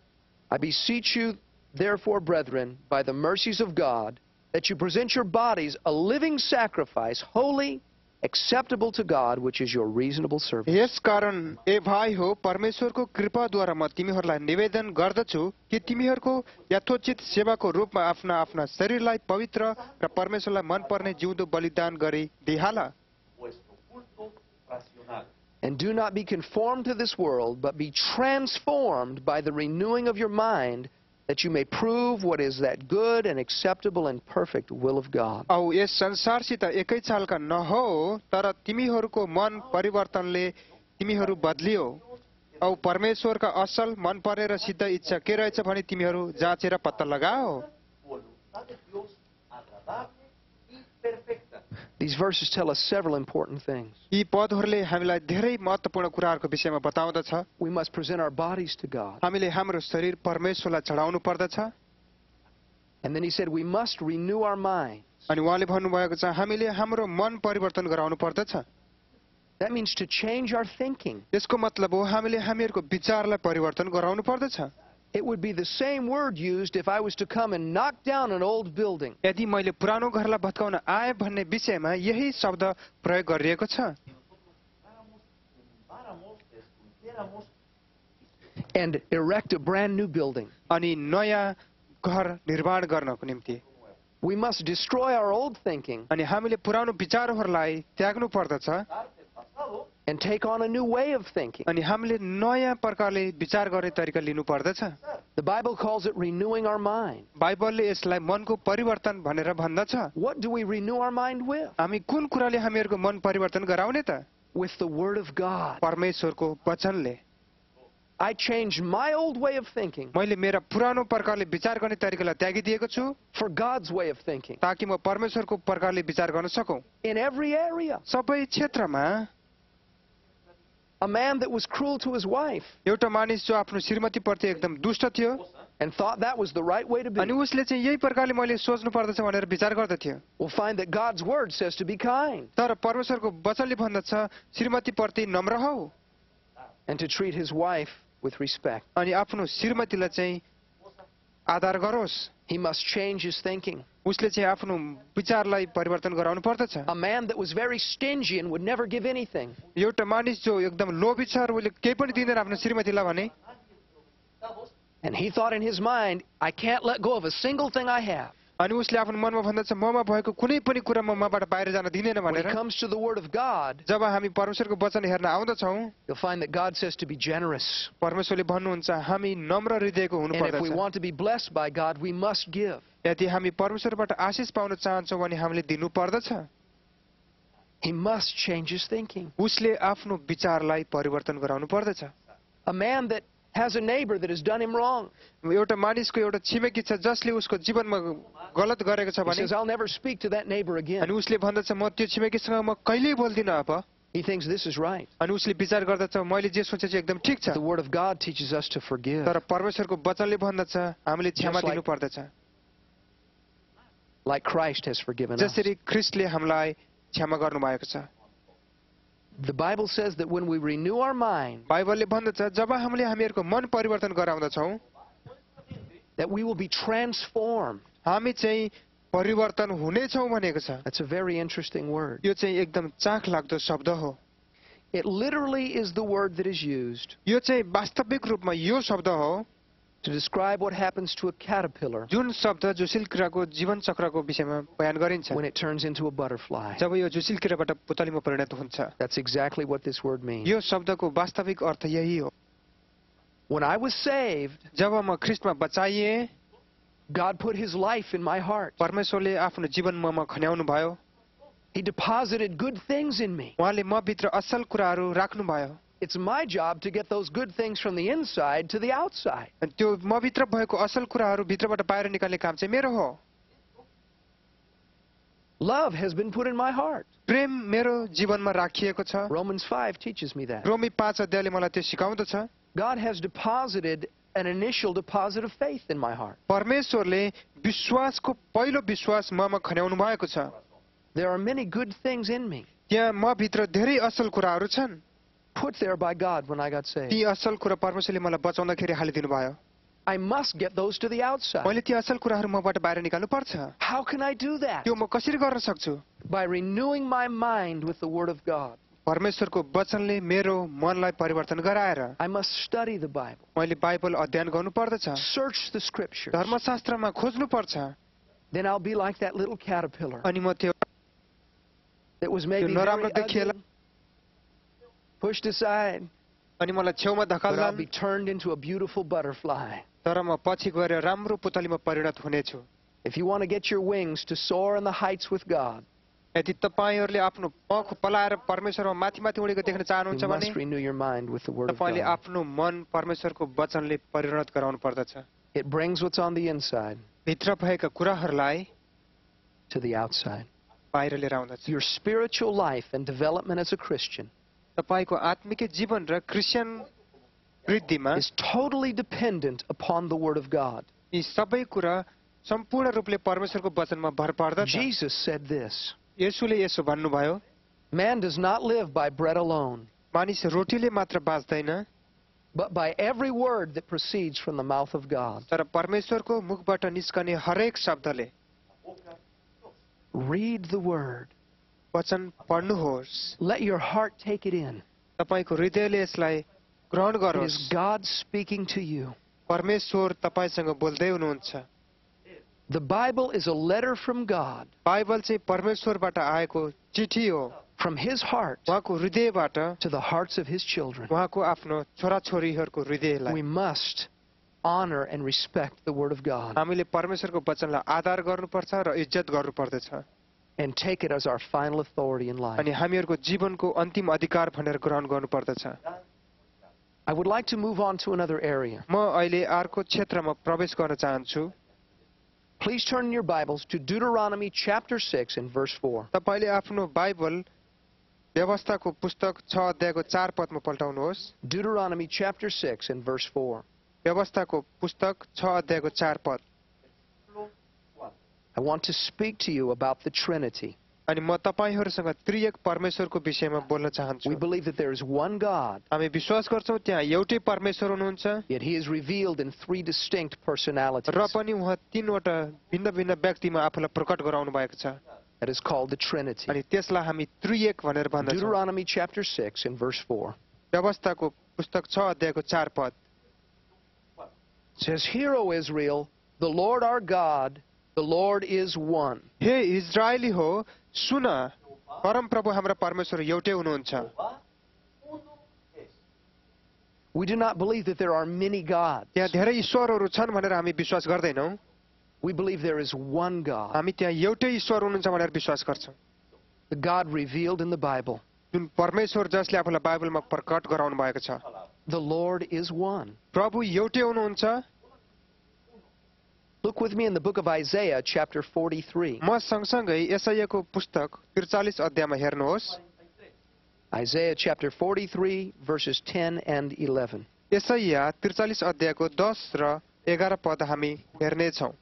I beseech you, therefore, brethren, by the mercies of God, that you present your bodies a living sacrifice, holy, acceptable to God, which is your reasonable service. यस कारण ए भाइ हो परमेश्वरको कृपाद्वारा म तिमीहरूलाई निवेदन गर्दछु कि तिमीहरूको यथोचित सेवाको रूपमा आफ्ना आफ्ना शरीरलाई पवित्र र परमेश्वरलाई मनपर्ने जिउँदो बलिदान गरी दिइहाल And do not be conformed to this world, but be transformed by the renewing of your mind, that you may prove what is that good and acceptable and perfect will of God. औ यस संसारसित एकै चालका नहो तर तिमीहरूको मन परिवर्तनले तिमीहरू बदलियो औ परमेश्वरका असल मन परे र सिद्ध इच्छा के रहेछ भने तिमीहरू जाँचेर पत्ता लगाओ These verses tell us several important things. यी पदहरूले हामीलाई धेरै महत्त्वपूर्ण कुराहरूको विषयमा बताउँदछ। We must present our bodies to God. हामीले हाम्रो शरीर परमेश्वरलाई चढाउनु पर्दछ। And then he said we must renew our minds. अनि उहाँले भन्नुभएको छ हामीले हाम्रो मन परिवर्तन गराउनु पर्दछ। That means to change our thinking. यसको मतलब हो हामीले हामीहरूको विचारलाई परिवर्तन गराउनु पर्दछ। It would be the same word used if I was to come and knock down an old building. यदि मैले पुरानो घरलाई भत्काउन आए भन्ने विषयमा यही शब्द प्रयोग गरिएको छ। And erect a brand new building. अनि नयाँ घर निर्माण गर्नको निम्ति We must destroy our old thinking अनि हामीले पुरानो विचारहरूलाई त्याग्नु पर्दछ and take on a new way of thinking. अनि हामीले नयाँ प्रकारले विचार गर्ने तरिका लिनु पर्दछ। The Bible calls it renewing our mind. बाइबलले यसलाई मनको परिवर्तन भनेर भन्दछ। What do we renew our mind with? हामी कुन कुराले हामीहरूको मन परिवर्तन गराउने त? With the Word of God. परमेश्वरको वचनले। I changed my old way of thinking मैले मेरा पुरानो प्रकारले विचार गर्ने तरिकालाई त्यागिदिएको छु for God's way of thinking ताकि म परमेश्वरको प्रकारले विचार गर्न सकौं। in every area. सबै क्षेत्रमा A man that was cruel to his wife एउटा मानिस जो आफ्नो श्रीमतीप्रति एकदम दुष्ट थियो and thought that was the right way to be अनि उसले चाहिँ यही प्रकारले मैले सोच्नु पर्दछ भनेर विचार गर्दथ्यो। will find that God's Word says to be kind तर परमेश्वरको वचनले भन्दछ श्रीमतीप्रति नम्र हौ and to treat his wife with respect. अनि आफ्नो श्रीमतीलाई चाहिँ आदर गरोस्। He must change his thinking. उसले चाहिँ आफ्नो विचारलाई परिवर्तन गराउनु पर्दछ। A man that was very stingy and would never give anything एउटा मानिस जो एकदम लोभी छ र उसले केही पनि दिँदैन आफ्नो श्रीमतीलाई भने and he thought in his mind, I can't let go of a single thing I have. अनि उसले आफ्नो मनमा भन्दछ ममा भएको कुनै पनि कुरा म मबाट बाहिर जान दिँदैन When भनेर। it comes to the Word of God, जब हामी परमेश्वरको वचन हेर्न आउँदछौँ you'll find that God says to be generous. परमेश्वरले भन्नुहुन्छ हामी नम्र हृदयको हुनु And if we पर्दछ। want to be blessed by God, we must give. यदि हामी परमेश्वरबाट आशीष पाउन चाहन्छौँ भने हामीले दिनु पर्दछ। He must change his thinking. उसले आफ्नो विचारलाई परिवर्तन गराउनु पर्दछ। A man that has a neighbor that has done him wrong. एउटा मानिसको एउटा छिमेकी छ जसले उसको जीवनमा गलत गरेको छ He भने says, I'll never speak to that neighbor again. अनि उसले भन्दछ म त्यो छिमेकीसँग म कहिल्यै बोल्दिनँ अब। He thinks this is right. अनि उसले विचार गर्दछ मैले जे सोचेछु एकदम ठिक छ। The Word of God teaches us to forgive. तर परमेश्वरको वचनले भन्दछ हामीले क्षमा Just like- दिनु पर्दछ। Like Christ has forgiven us. जसरी ख्रिस्टले हामीलाई क्षमा गर्नुभएको छ। The Bible says that when we renew our mind, बाइबलले भन्दछ जब हामीले हामीहरूको मन परिवर्तन गराउँदछौँ that we will be transformed. हामी चाहिँ परिवर्तन हुनेछौँ भनेको छ। That's a very interesting word. यो चाहिँ एकदम चाख लाग्दो शब्द हो। It literally is the word that is used यो चाहिँ वास्तविक रूपमा यो शब्द हो to describe what happens to a caterpillar जुन शब्द झुसिल किराको जीवन चक्रको विषयमा बयान गरिन्छ। when it turns into a butterfly. जब यो झुसिल किराबाट पुतलीमा परिणत हुन्छ That's exactly what this word means. यो शब्दको वास्तविक अर्थ यही हो। When I was saved, जब म ख्रिस्टमा बचाइए God put His life in my heart. परमेश्वरले आफ्नो जीवन ममा खन्याउनु भयो। He deposited good things in me. उहाँले म भित्र असल कुराहरू राख्नु भयो। It's my job to get those good things from the inside to the outside. अनि त्यो म भित्र भएको असल कुराहरू भित्रबाट बाहिर निकाल्ने काम चाहिँ मेरो हो। Love has been put in my heart. प्रेम मेरो जीवनमा राखिएको छ। Romans 5 teaches me that. रोमी 5 अध्यायले मलाई त्यो सिकाउँदछ। God has deposited an initial deposit of faith in my heart. परमेश्वरले विश्वासको पहिलो विश्वास ममा खन्याउनु भएको छ। There are many good things in me त्यहाँ म भित्र धेरै असल कुराहरू छन्। put there by God when I got saved. ती असल कुरा परमेश्वरले मलाई बचाउँदाखेरि हालिदिनु भयो। I must get those to the outside. मैले ती असल कुराहरू मबाट बाहिर निकाल्नु पर्छ। How can I do that? त्यो म कसरी गर्न सक्छु? By renewing my mind with the Word of God. परमेश्वरको वचनले मेरो मनलाई परिवर्तन गराएर I must study the Bible. मैले बाइबल अध्ययन गर्नु पर्दछ। Search the Scriptures. धर्मशास्त्रमा खोज्नु पर्छ। Then I'll be like that little caterpillar अनि म त्यो that was maybe नराम्रो very देखिएला ugly, pushed aside, अनि मलाई छेउमा but I'll धकाल्छन् be turned into a beautiful butterfly. तर म पछि गएर राम्रो पुतलीमा परिणत हुनेछु। If you want to get your wings to soar in the heights with God, यदि तपाईहरुले आफ्नो पख पलाएर परमेश्वरमा माथि माथि उडेको देख्न चाहनुहुन्छ you भने must renew your mind with the Word of तपाईले God. आफ्नो मन परमेश्वरको वचनले परिणत गराउनु पर्दछ। It brings what's on the inside भित्र भएका कुराहरूलाई to the outside. बाहिर लिएर आउँदछ। Your spiritual life and development as a Christian तपाईको आत्मिक जीवन र क्रिस्चियन वृद्धिमा is totally dependent upon the Word of God. यी सबै कुरा सम्पूर्ण रूपले परमेश्वरको वचनमा भर पर्दछ। Jesus said this, येशूले यसो भन्नुभयो, man does not live by bread alone, मानिस रोटीले मात्र बाँच्दैन but by every word that proceeds from the mouth of God. तर परमेश्वरको मुखबाट निस्कने हरेक शब्दले। Read the Word. वचन पढ्नुहोस्, Let your heart take it in. तपाईको हृदयले यसलाई ग्रहण It गरोस्। is God speaking to you. परमेश्वर तपाईसँग बोल्दै हुनुहुन्छ। The Bible is a letter from God, Bible चाहिँ परमेश्वरबाट आएको चिठी हो, from His heart उहाँको हृदयबाट to the hearts of His children. उहाँको आफ्नो छोराछोरीहरूको हृदयलाई। We must honor and respect the Word of God हामीले परमेश्वरको वचनलाई आदर गर्नुपर्छ र इज्जत गर्नुपर्दछ and take it as our final authority in life. अनि हामीहरूको जीवनको अन्तिम अधिकार भनेर ग्रहण गर्नुपर्दछ। I would like to move on to another area. म अहिले अर्को क्षेत्रमा प्रवेश गर्न चाहन्छु। Please turn in your Bibles to Deuteronomy chapter 6 and verse 4. तपाईले आफ्नो बाइबल व्यवस्थाको पुस्तक 6 अध्यायको 4 पदमा पल्टाउनुहोस्। Deuteronomy chapter 6 and verse 4. व्यवस्थाको पुस्तक 6 अध्यायको 4 पद। I want to speak to you about the Trinity. अनि म तपाईहरुसँग त्रिएक परमेश्वरको विषयमा बोल्न चाहन्छु। We believe that there is one God, हामी विश्वास गर्छौं त्यहाँ एउटै परमेश्वर हुनुहुन्छ, yet He is revealed in three distinct personalities. र पनि उहाँ तीनवटा भिन्न-भिन्न व्यक्तिमा आफूलाई प्रकट गराउनु भएको छ। That is called the Trinity. अनि त्यसलाई हामी त्रिएक भनेर भन्दछौं। Deuteronomy chapter 6 and verse 4. व्यवस्थाको पुस्तक 6 अध्यायको 4 पद। It says, "Hear, O Israel, the Lord our God, the Lord is one." हे इजरायली हो, सुन, परम प्रभु हाम्रा परमेश्वर एउटै हुनुहुन्छ। We do not believe that there are many gods. त्यहाँ धेरै ईश्वरहरू छन् भनेर हामी विश्वास गर्दैनौं। We believe there is one God, हामी त्यहाँ एउटै ईश्वर हुनुहुन्छ भनेर विश्वास गर्छौं। the God revealed in the Bible. जुन परमेश्वर जसले आफूलाई बाइबलमा प्रकट गराउनु भएको छ। The Lord is one. प्रभु एउटै हुनुहुन्छ। Look with me in the book of Isaiah chapter 43. म सँगसँगै यसैयाको पुस्तक 43 अध्यायमा हेर्नुहोस्। Isaiah chapter 43 verses 10 and 11. यसैया 43 अध्यायको 10 र 11 पद हामी हेर्नेछौं।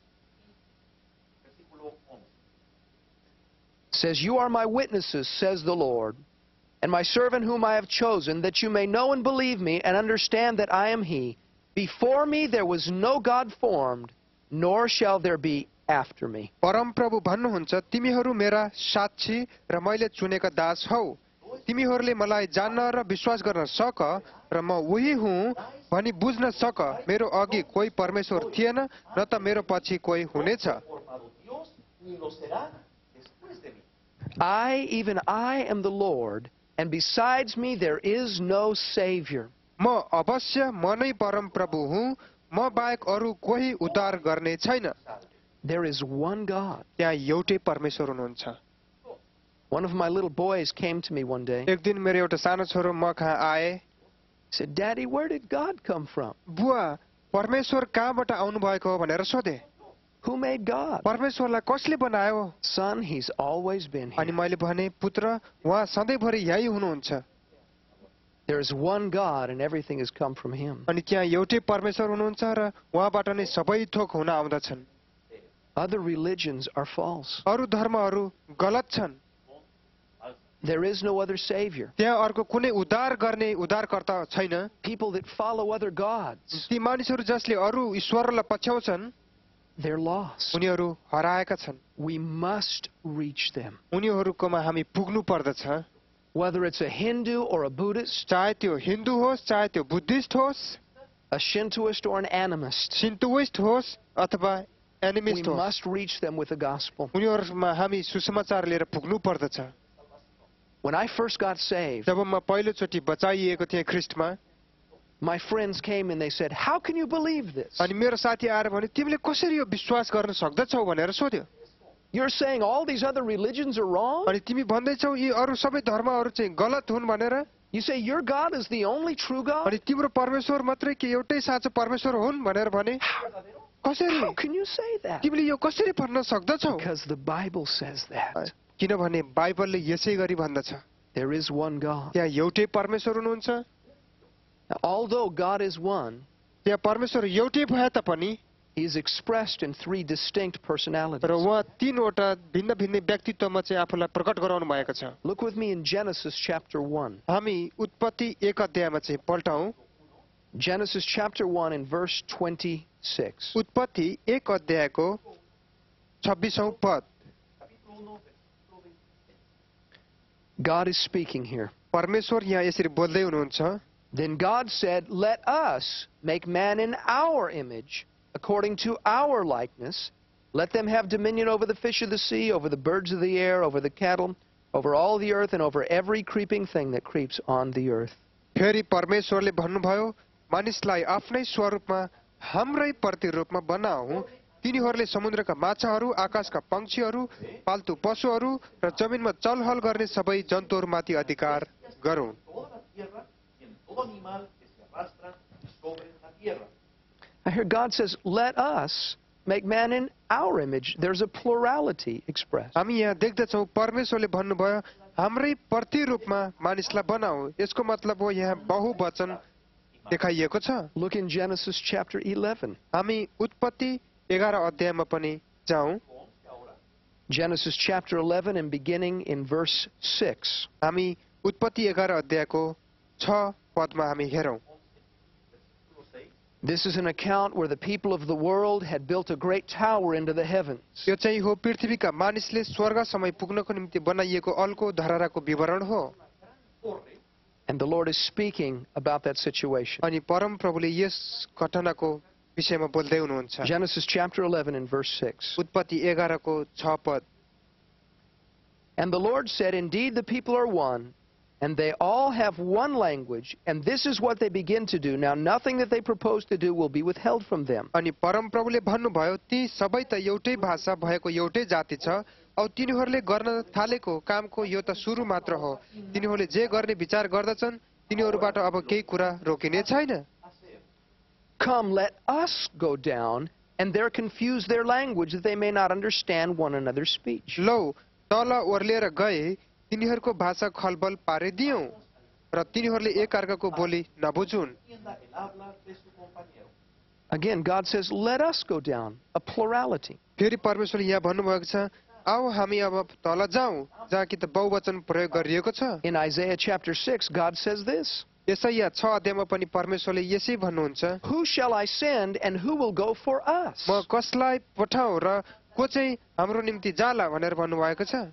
It says, "You are my witnesses, says the Lord, and my servant whom I have chosen, that you may know and believe me and understand that I am He. Before me there was no God formed, nor shall there be after me." परम प्रभु भन्नुहुन्छ, तिमीहरू मेरा साक्षी र मैले चुनेका दास हौ। तिमीहरूले मलाई जान्न र विश्वास गर्न सक र म उही हुँ भनी बुझ्न सक। मेरो अघि कोही परमेश्वर थिएन, न त मेरो पछि कोही हुनेछ। Even I am the Lord, and besides me there is no Savior. म अवश्य म नै परम प्रभु हुँ, म बाहेक अरू कोही उद्धार गर्ने छैन। There is one God. त्यहाँ एउटै परमेश्वर हुनुहुन्छ। One of my little boys came to me one day. एक दिन मेरो एउटा सानो छोरो म कहाँ आए। He said, "Daddy, where did God come from? बुवा, परमेश्वर कहाँबाट आउनु भएको हो भनेर सोधे। Who made God?" परमेश्वरलाई कसले बनायो? "Son, He's always been अनि here. मैले भने, पुत्र, उहाँ सधैँभरि यही हुनुहुन्छ। There is one God, and everything has come from Him." अनि त्यहाँ एउटै परमेश्वर हुनुहुन्छ र उहाँबाट नै सबै थोक हुन आउँदछन्। Other religions are false. अरू धर्महरू गलत छन्। There is no other Savior. त्यहाँ अर्को कुनै उद्धार गर्ने उद्धारकर्ता छैन। People that follow other gods, ती मानिसहरू जसले अरू ईश्वरलाई पछ्याउँछन्, they're lost. उनीहरू हराएका छन्। We must reach them. उनीहरूकोमा हामी पुग्नु पर्दछ। Whether it's a Hindu or a Buddhist, चाहे त्यो हिन्दू होस्, चाहे त्यो बुद्धिस्ट होस्, a Shintoist or an animist, सिन्टुइस्ट होस् अथवा we एनिमिस्ट होस्, must reach them with the gospel. उनीहरूमा हामी सुसमाचार लिएर पुग्नु पर्दछ। When I first got saved, जब म पहिलोचोटि बचाइएको थिएँ ख्रिस्टमा, my friends came and they said, "How can you believe this? अनि मेरो साथी आएर भने, तिमीले कसरी यो विश्वास गर्न सक्दछौ भनेर सोध्यो। You're saying all these other religions are wrong? अनि तिमी भन्दैछौ यी अरू सबै धर्महरू चाहिँ गलत हुन् भनेर। You say your God is the only true God? अनि तिम्रो परमेश्वर मात्रै के एउटै साँचो परमेश्वर हुन् भनेर भने। कसरी How can you say that? तिमीले यो कसरी भन्न सक्दछौ Because the Bible says that. किनभने बाइबलले यसै गरी भन्दछ There is one God. त्यहाँ एउटै परमेश्वर हुनुहुन्छ Now, although God is one, त्यहाँ परमेश्वर एउटै भए तापनि He is expressed in three distinct personalities. र उहाँ तीनवटा भिन्न भिन्न व्यक्तित्वमा चाहिँ आफूलाई प्रकट गराउनु भएको छ Look with me in Genesis chapter 1. हामी उत्पत्ति 1 अध्यायमा चाहिँ पल्टाउँ Genesis chapter 1 and verse 26. उत्पत्ति 1 अध्यायको 26औं पद God is speaking here. परमेश्वर यहाँ यसरी बोल्दै हुनुहुन्छ Then God said, "Let us make man in our image, according to our likeness. Let them have dominion over the fish of the sea, over the birds of the air, over the cattle, over all the earth, and over every creeping thing that creeps on the earth." फेरि परमेश्वरले भन्नुभयो मानिसलाई आफ्नै स्वरूपमा हाम्रै प्रतिरूपमा बनाऊ तिनीहरूले समुद्रका माछाहरू आकाशका पंक्षीहरू पाल्तु पशुहरू र जमिनमा चलहल गर्ने सबै जन्तुहरूमाथि अधिकार गरौँ I hear God says, "Let us make man in our image." There's a plurality expressed. हामी यहाँ देख्दछौँ परमेश्वरले भन्नुभयो हाम्रै प्रतिरूपमा मानिसलाई बनाऊ यसको मतलब हो यहाँ बहुवचन देखाइएको छ Look in Genesis chapter 11. हामी उत्पत्ति 11 अध्यायमा पनि जाउँ Genesis chapter 11 and beginning in verse 6. हामी उत्पत्ति 11 अध्यायको 6 पदमा हामी हेरौँ This is an account where the people of the world had built a great tower into the heavens. यो चाहिँ हो पृथ्वीका मानिसले स्वर्गसम्म पुग्नको निम्ति बनाइएको अल्को धराराको विवरण हो And the Lord is speaking about that situation. अनि परम प्रभुले यस घटनाको विषयमा बोल्दै हुनुहुन्छ Genesis chapter 11 and verse 6. उत्पत्ति 11 को 6 पद And the Lord said, "Indeed, the people are one, and they all have one language, and this is what they begin to do. Now nothing that they propose to do will be withheld from them." अनि परम प्रभुले भन्नुभयो ती सबै त एउटै भाषा भएको एउटै जाति छ औ तिनीहरूले गर्न थालेको कामको यो त सुरु मात्र हो तिनीहरूले जे गर्ने विचार गर्दछन् तिनीहरूबाट अब केही कुरा रोकिने छैन Come, let us go down, and there confuse their language, that they may not understand one another's speech. लौ तल ओर्लिएर गए तिनीहरूको भाषा खलबल पारिदियौं र तिनीहरूले एक अर्काको बोली नबुझुन् Again, God says, "Let us go down," a plurality. फेरि परमेश्वरले यहाँ भन्नुभएको छ आओ हामी अब तल जाउँ जहाँ कि त बहुवचन प्रयोग गरिएको छ In Isaiah chapter 6, God says this, यसैया 6 अध्यायमा पनि परमेश्वरले यसै भन्नुहुन्छ "Who shall I send, and who will go for us?" म कसलाई पठाउँ र को चाहिँ हाम्रो निम्ति जाला भनेर भन्नुभएको छ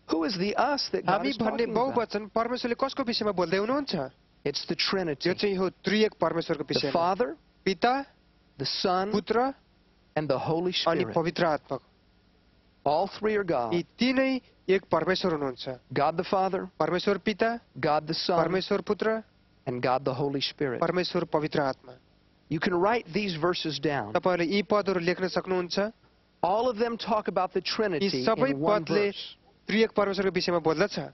Who is the us that God हामी is भन्ने talking about? बहुवचन परमेश्वरले कसको विषयमा बोल्दै हुनुहुन्छ It's the यो Trinity. चाहिँ हो त्रिएक परमेश्वरको The विषयमा Father, पिता the Son, पुत्र and the Holy अनि Spirit. पवित्र आत्मा All three are God. यी तीनै एक परमेश्वर हुनुहुन्छ God the Father, परमेश्वर पिता God the Son, परमेश्वर पुत्र and God the Holy Spirit. परमेश्वर पवित्र आत्मा You can write these verses down. तपाईहरुले यी पदहरू लेख्न सक्नुहुन्छ All of them talk about the Trinity यी सबै in one पदले verse. त्रिएक परमेश्वरको विषयमा बोल्दछ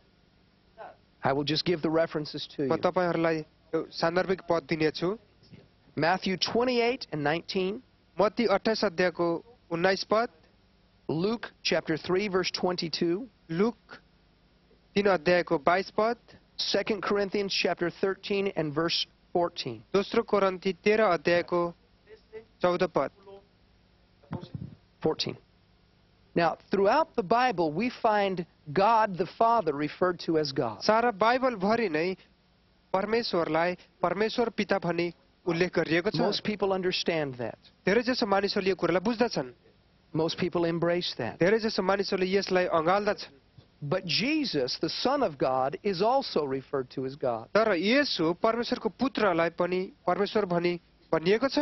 I will just give the references to म you. तपाईहरुलाई सान्दर्भिक पद दिनेछु Matthew 28 and 19, मत्ती 28 अध्यायको 19 पद Luke chapter 3 verse 22, लुक 3 अध्यायको 22 पद 2 Corinthians chapter 13 and verse 14. दोस्रो कोरिन्थी 13 अध्यायको 14 पद 14. Now, throughout the Bible, we find God the Father referred to as God. सारा बाइबल भरि नै परमेश्वरलाई परमेश्वर पिता भनी उल्लेख गरिएको छ Most people understand that. धेरै जसो मानिसहरूले यो कुरालाई बुझ्दछन् Most people embrace that. धेरै जसो मानिसहरूले यसलाई अँगाल्दछन् But Jesus, the Son of God, is also referred to as God. तर येशू परमेश्वरको पुत्रलाई पनि परमेश्वर भनी भनिएको छ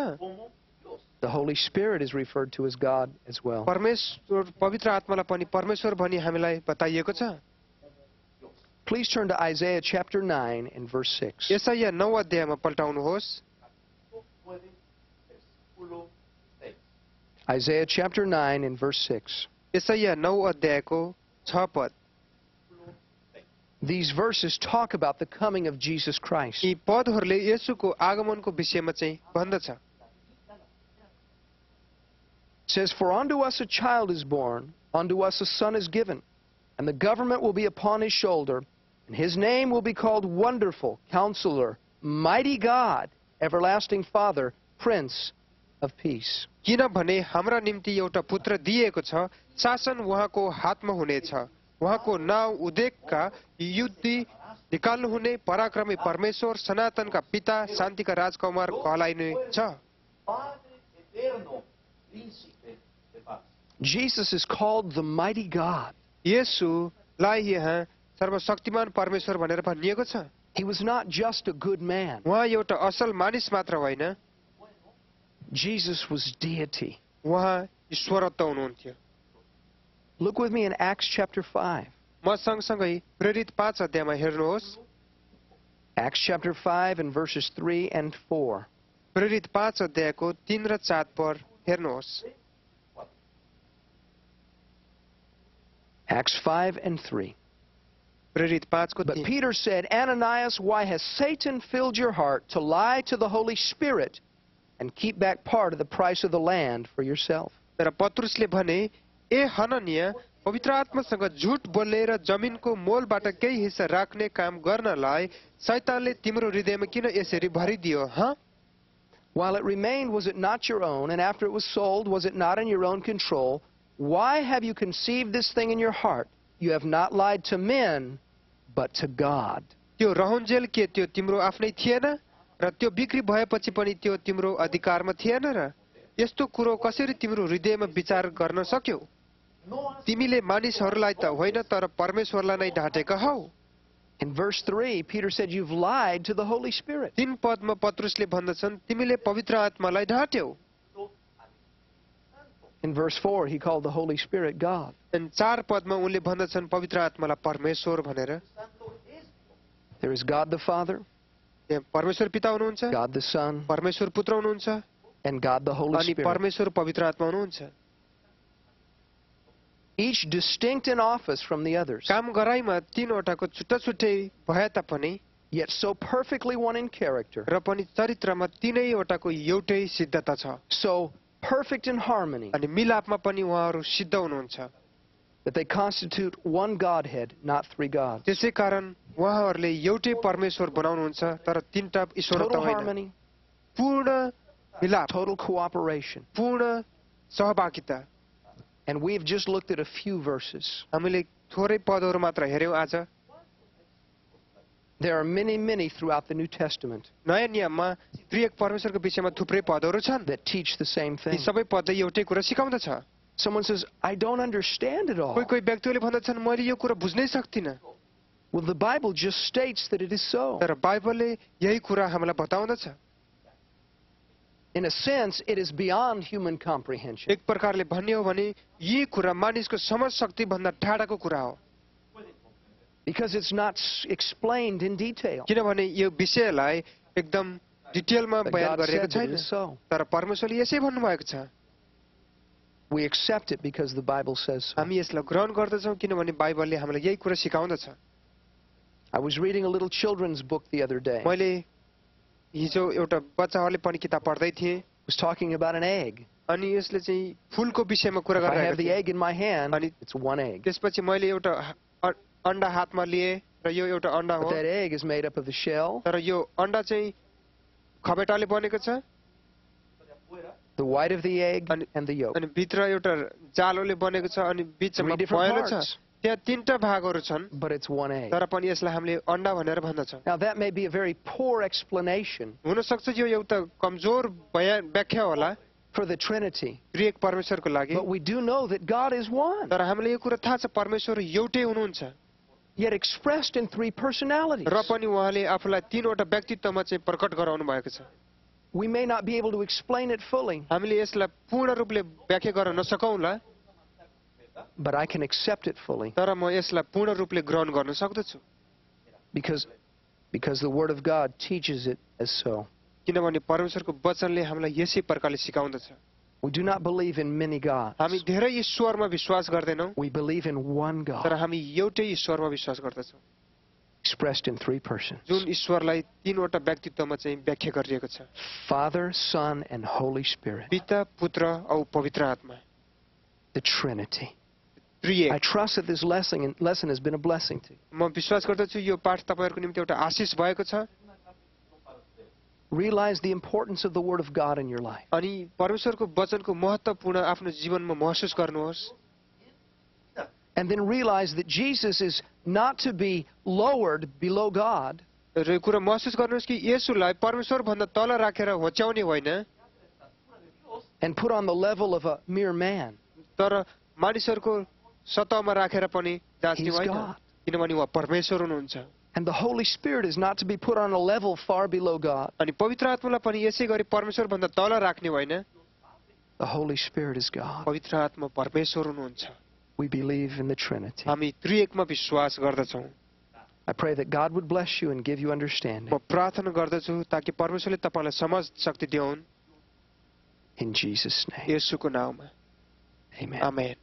The Holy Spirit is referred to as God as well. परमेश्वर पवित्र आत्मालाई पनि परमेश्वर भनी हामीलाई बताइएको छ Please turn to Isaiah chapter 9 and verse 6. यसैया 9 अध्यायमा पल्टाउनुहोस् Isaiah chapter 9 and verse 6. यसैया 9 अध्यायको 6 पद These verses talk about the coming of Jesus Christ. यी पदहरूले येशूको आगमनको विषयमा चाहिँ भन्दछ It says, "For unto us a child is born, unto us a son is given, and the government will be upon his shoulder, and his name will be called Wonderful, Counselor, Mighty God, Everlasting Father, Prince of Peace." किनभने हाम्रा निम्ति एउटा पुत्र दिएको छ, शासन उहाँको हातमा हुनेछ, उहाँको नाउँ उद्धारका युद्धि निकाल्नुहुने पराक्रमी परमेश्वर, सनातनका पिता, शान्तिका राजकुमार कहलाइनेछ। Jesus is called the Mighty God. येशूलाई यहाँ सर्वशक्तिमान परमेश्वर भनेर भनिएको छ। He was not just a good man. उहाँ एउटा असल मानिस मात्र होइन, Jesus was deity. उहाँ ईश्वरत्व हुनुहुन्थ्यो। Look with me in Acts chapter 5. म सँगसँगै प्रेरित 5 अध्यायमा हेर्नुहोस्। Acts chapter 5 and verses 3 and 4. प्रेरित 5 अध्यायको 3 र 4 पद हेर्नुहोस्। Acts 5 and 3. प्रेरित 5 को But 3। Peter said, "Ananias, why has Satan filled your heart to lie to the Holy Spirit and keep back part of the price of the land for yourself?" तर पत्रुसले भने, ए हननिया, पवित्र आत्मासँग झुट बोल्ने र जमिनको मोलबाट केही हिस्सा राख्ने काम गर्नलाई शैतानले तिम्रो हृदयमा किन यसरी भरिदियो? ह? While it remained, was it not your own? And after it was sold, was it not in your own control? Why have you conceived this thing in your heart? You have not lied to men, but to God. त्यो रहन्जेल के त्यो तिम्रो आफ्नै थिएन र त्यो बिक्री भएपछि पनि त्यो तिम्रो अधिकारमा थिएन र यस्तो कुरो कसरी तिम्रो हृदयमा विचार गर्न सक्यौ? तिमीले मानिसहरूलाई त होइन तर परमेश्वरलाई नै ढाँटेका हौ। In verse 3, Peter said, "You've lied to the Holy Spirit." 3 पदमा पत्रुसले भन्दछन्, तिमीले पवित्र आत्मालाई ढाँट्यौ। In verse 4, he called the Holy Spirit God. अनि 4 पदमा उनले भन्दछन् पवित्र आत्मालाई परमेश्वर भनेर। There is God the Father, त्यहाँ परमेश्वर पिता हुनुहुन्छ, God the Son, परमेश्वर पुत्र हुनुहुन्छ and God the Holy अनि Spirit. परमेश्वर पवित्र आत्मा हुनुहुन्छ। Each distinct in office from the others, काम गराइमा 3वटाको छुट्टा छुट्टै भए तापनि yet so perfectly one in character, र पनि चरित्रमा 3वटाको एउटै सिद्धता छ। so perfect in harmony, अनि मिलापमा पनि उहाँहरू सिद्ध हुनुहुन्छ। that they constitute one Godhead, not three gods. त्यसै कारण उहाँहरूले एउटै परमेश्वर बनाउनुहुन्छ तर 3टा ईश्वर त Total होइन। harmony, पूर्ण मिलाप, total cooperation. पूर्ण सहभागिता। And we've just looked at a few verses. हामीले थोरै पदहरू मात्र हेर्यौं आज। There are many, many throughout the New Testament नयाँ नियममा त्रिएक परमेश्वरको विषयमा थुप्रै पदहरू छन्। that teach the same यी thing. सबै पदले एउटै कुरा सिकाउँदछ। Someone says, "I don't understand it all." कोही कोही व्यक्तिहरूले भन्दछन् मैले यो कुरा बुझ्नै सक्दिनँ। Well, the Bible just states that it is so. तर बाइबलले यही कुरा हामीलाई बताउँदछ। In a sense, it is beyond human comprehension. एक प्रकारले भन्ने हो भने यी कुरा मानिसको समझ शक्ति भन्दा टाढाको कुरा हो। Because it's not explained in detail. किनभने यो विषयलाई एकदम डिटेलमा But बयान God गरेको said that छैन। it is so. तर परमेश्वरले यसै भन्नुभएको छ। We accept it because the Bible says so. हामी यसलाई ग्रहण गर्दछौँ किनभने बाइबलले हामीलाई यही कुरा सिकाउँदछ। I was reading a little children's book the other day. It मैले हिजो एउटा बच्चाहरूले पनि किताब पढ्दै थिएँ was talking about an egg. अनि यसले चाहिँ फुलको विषयमा कुरा If I have गरिरहेको the थियो। egg in my hand, अनि it's one egg. त्यसपछि मैले एउटा अन्डा हातमा लिएँ र यो एउटा अन्डा हो But that egg is made up of the shell, तर यो अन्डा चाहिँ खबेटाले बनेको छ the white of the egg, अनि and the yolk. अनि भित्र एउटा जालोले बनेको छ अनि बिचमा 3 different पहेँलो छ। parts, त्यहाँ 3टा भागहरू छन् but it's one egg. तर पनि यसलाई हामीले अन्डा भनेर भन्दछौँ। Now that may be a very poor explanation हुनसक्छ यो एउटा कमजोर व्याख्या होला for the Trinity, त्रिएक परमेश्वरको लागि, but we do know that God is one, तर हामीलाई यो कुरा थाहा छ परमेश्वर एउटै हुनुहुन्छ yet expressed in 3 personalities. र पनि उहाँले आफूलाई 3वटा व्यक्तित्वमा चाहिँ प्रकट गराउनु भएको छ। We may not be able to explain it fully, हामीले यसलाई पूर्ण रूपले व्याख्या गर्न नसकौँला but I can accept it fully तर म यसलाई पूर्ण रूपले ग्रहण गर्न सक्दछु because the Word of God teaches it as so. किनभने परमेश्वरको वचनले हामीलाई यसै प्रकारले सिकाउँदछ। We do not believe in many gods. हामी धेरै ईश्वरमा विश्वास गर्दैनौँ We believe in one तर God. हामी एउटै ईश्वरमा विश्वास गर्दछौँ। expressed in three persons. जुन ईश्वरलाई तीनवटा व्यक्तित्वमा चाहिँ व्याख्या गरिएको छ Father, Son, and Holy Spirit. पिता पुत्र औ पवित्र आत्मा The Trinity. त्रिएक I trust that this lesson has been a blessing to you. म विश्वास गर्दछु यो पाठ तपाईहरुको निम्ति एउटा आशिष भएको छ Realize the importance of the Word of God in your life. अनि परमेश्वरको वचनको महत्त्वपूर्ण आफ्नो जीवनमा महसुस गर्नुहोस् And then realize that Jesus is not to be lowered below God, र यो कुरा महसुस गर्नुहोस् कि येशूलाई परमेश्वर भन्दा तल राखेर होच्याउने होइन and put on the level of a mere man. तर मानिसहरुको सतहमा राखेर पनि जाँच्ने He's होइन God. किनभने उहाँ परमेश्वर हुनुहुन्छ And the Holy Spirit is not to be put on a level far below God. अनि पवित्र आत्मालाई पनि यसै गरी परमेश्वर भन्दा तल राख्ने होइन The Holy Spirit is God. पवित्र आत्मा परमेश्वर हुनुहुन्छ We believe in the Trinity. हामी त्रिएकमा विश्वास गर्दछौँ I pray that God would bless you and give you understanding. म प्रार्थना गर्दछु ताकि परमेश्वरले तपाईलाई समझ शक्ति दिउन् In Jesus' name. येशूको नाममा Amen. आमेन